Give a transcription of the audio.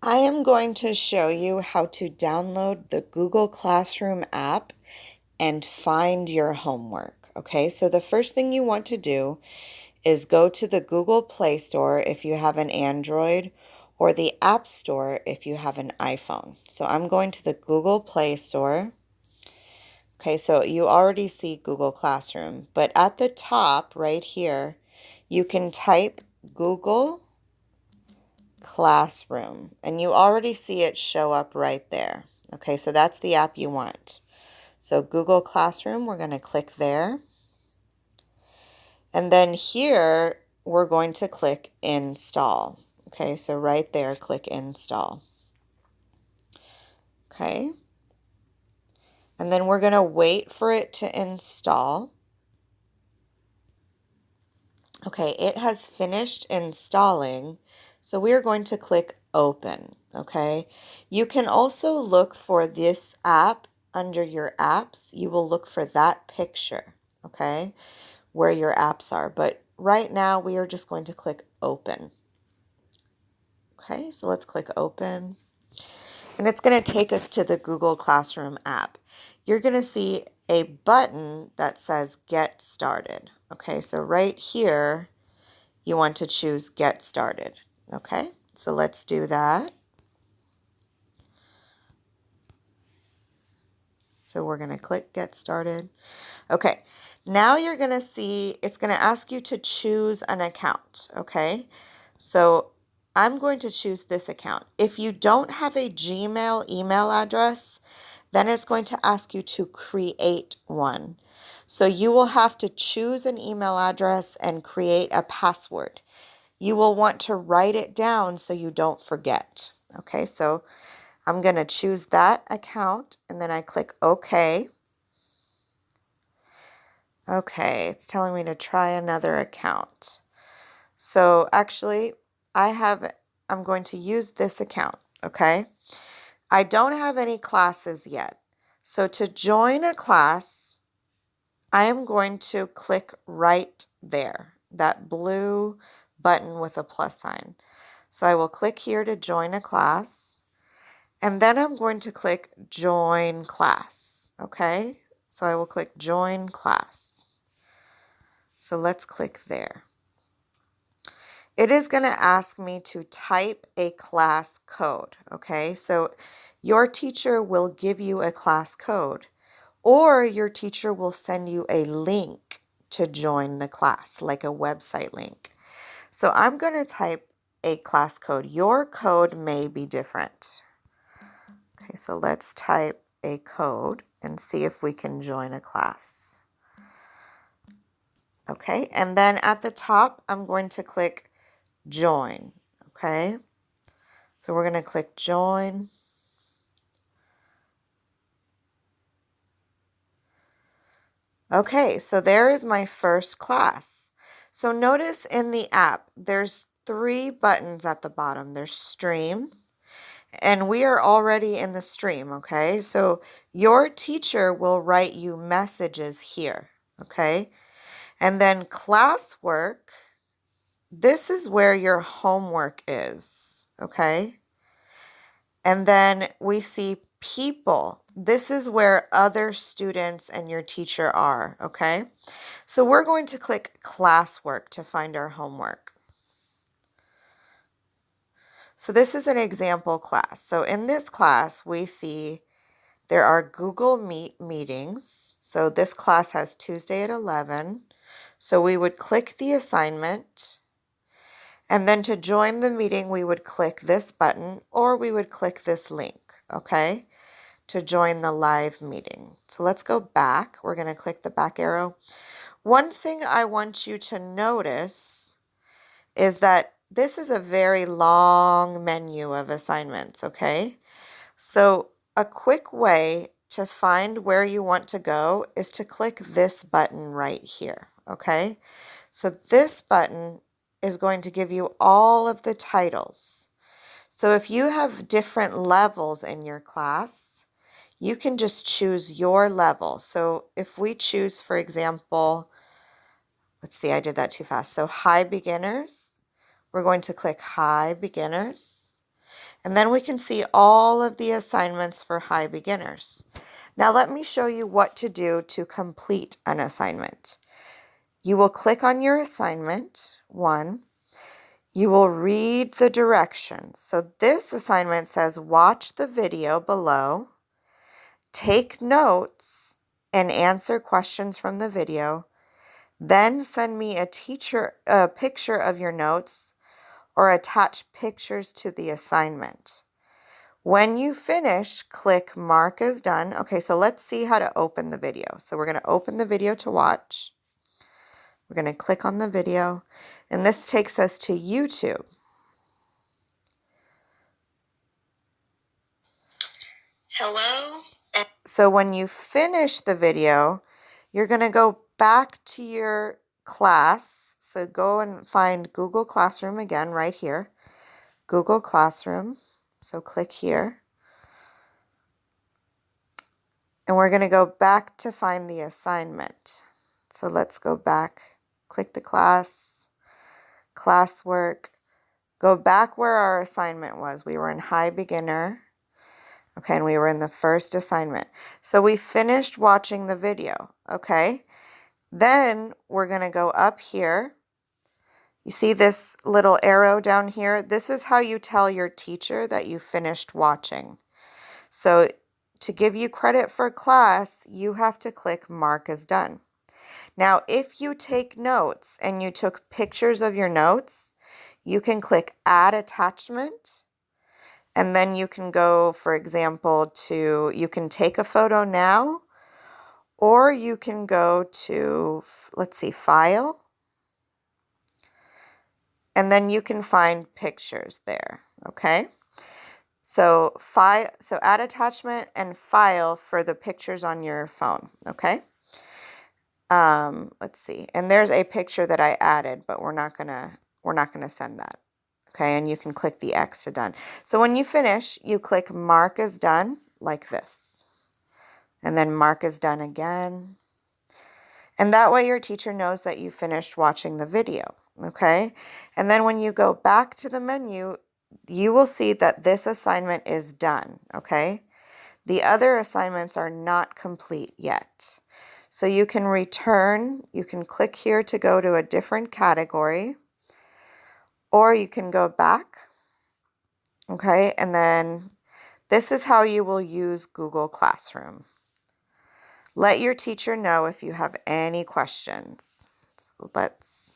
I am going to show you how to download the Google Classroom app and find your homework. Okay, so the first thing you want to do is go to the Google Play Store if you have an Android or the App Store if you have an iPhone. So I'm going to the Google Play Store. Okay, so you already see Google Classroom, but at the top right here, you can type Google Classroom, and you already see it show up right there. Okay, so that's the app you want. So Google Classroom, we're going to click there. And then here, we're going to click Install. Okay, so right there, click Install. Okay. And then we're going to wait for it to install. Okay, it has finished installing, so we are going to click Open, okay? You can also look for this app under your apps. You will look for that picture, okay, where your apps are. But right now, we are just going to click Open. Okay, so let's click Open. And it's going to take us to the Google Classroom app. You're going to see a button that says Get Started. Okay, so right here, you want to choose Get Started. Okay, so let's do that. So we're going to click Get Started. Okay, now you're going to see it's going to ask you to choose an account. Okay, so I'm going to choose this account. If you don't have a Gmail email address, then it's going to ask you to create one. So you will have to choose an email address and create a password. You will want to write it down so you don't forget. Okay, so I'm going to choose that account and then I click OK. Okay, it's telling me to try another account. So actually, I'm going to use this account, okay? I don't have any classes yet. So to join a class, I am going to click right there, that blue button with a plus sign. So I will click here to join a class, and then I'm going to click Join Class, okay? So I will click Join Class. So let's click there. It is going to ask me to type a class code, okay? So your teacher will give you a class code, or your teacher will send you a link to join the class, like a website link. So I'm going to type a class code. Your code may be different. Okay, so let's type a code and see if we can join a class. Okay, and then at the top, I'm going to click Join. Okay, so we're going to click Join. Okay, so there is my first class. So notice in the app, there's 3 buttons at the bottom. There's Stream, and we are already in the stream, okay? So your teacher will write you messages here, okay? And then classwork, this is where your homework is, okay? And then we see people. This is where other students and your teacher are, okay? So we're going to click classwork to find our homework. So this is an example class. So in this class, we see there are Google Meet meetings. So this class has Tuesday at 11. So we would click the assignment. And then to join the meeting, we would click this button or we would click this link, okay, to join the live meeting. So let's go back. We're going to click the back arrow. One thing I want you to notice is that this is a very long menu of assignments, okay? So a quick way to find where you want to go is to click this button right here, okay? So this button is going to give you all of the titles. So if you have different levels in your class, you can just choose your level. So if we choose, for example, let's see, I did that too fast. So High Beginners, we're going to click High Beginners. And then we can see all of the assignments for high beginners. Now let me show you what to do to complete an assignment. You will click on your assignment 1. You will read the directions. So this assignment says watch the video below, take notes, and answer questions from the video. Then send me a picture of your notes or attach pictures to the assignment. When you finish, click mark as done. Okay, so let's see how to open the video. So we're going to open the video to watch. We're going to click on the video, and this takes us to YouTube. Hello. So when you finish the video, you're going to go back to your class. So go and find Google Classroom again right here. Google Classroom. So click here. And we're going to go back to find the assignment. So let's go back. Click the class, classwork. Go back where our assignment was. We were in high beginner. Okay, and we were in the first assignment. So we finished watching the video, okay? Then we're going to go up here. You see this little arrow down here? This is how you tell your teacher that you finished watching. So to give you credit for class, you have to click mark as done. Now, if you take notes and you took pictures of your notes, you can click add attachment. And then you can go, for example, you can take a photo now, or you can go to, let's see, file. And then you can find pictures there, okay? So add attachment and file for the pictures on your phone, okay? Let's see. And there's a picture that I added, but we're not gonna send that. Okay, and you can click the X to done. So when you finish, you click mark as done like this. And then mark as done again. And that way your teacher knows that you finished watching the video. Okay? And then when you go back to the menu, you will see that this assignment is done. Okay? The other assignments are not complete yet. So you can return, you can click here to go to a different category, or you can go back, okay, and then this is how you will use Google Classroom. Let your teacher know if you have any questions. So let's